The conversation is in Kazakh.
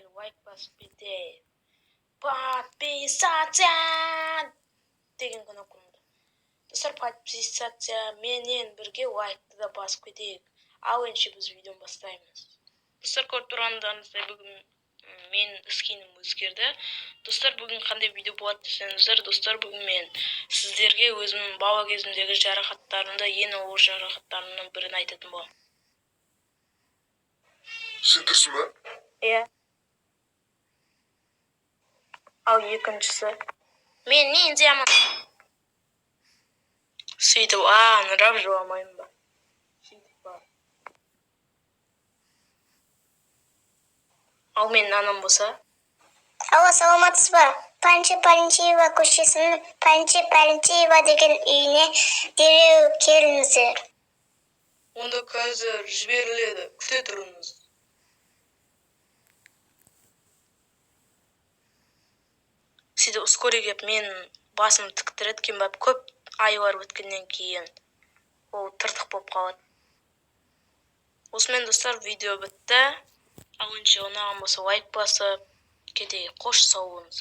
мен лайк басып кетейін. Подписаться деген кнопканы. Достар, подписаться менен бірге лайкты да басып кетейік. Ал енді біз видеоны бастаймыз. Достар, көріп тұрғандарыңыздай бүгін мен скинім өзгерді. Достар, бүгін қандай видео болады десеңіздер, достар, бүгін мен сіздерге өзімнің бала кезімдегі жарақаттарымды, ең ауыр жарақаттарымның бірін айтатын боламын. Сен тұрсың ба? Иә. Ал екіншісі. Мен ниндзямын. Сөйтіп, нұрап жыламаймын ба? Сөйтіп ба. Ал мен анам болса? Алло, саламатсыз ба? Панчи-Панчиева көшесінің Панчи-Панчиева деген үйіне дереу келіңіздер. Онда қазір жіберіледі. Күте тұрыңыз. Сөйтіп, ускорей кеп, мен басым тіктіреткен бап, көп айлар өткеннен кейін ол тыртық болып қалады. Осымен, достар, видео бітті. Ал енді ұнаған болса лайк басып кетейік. Қош сау болыңыз.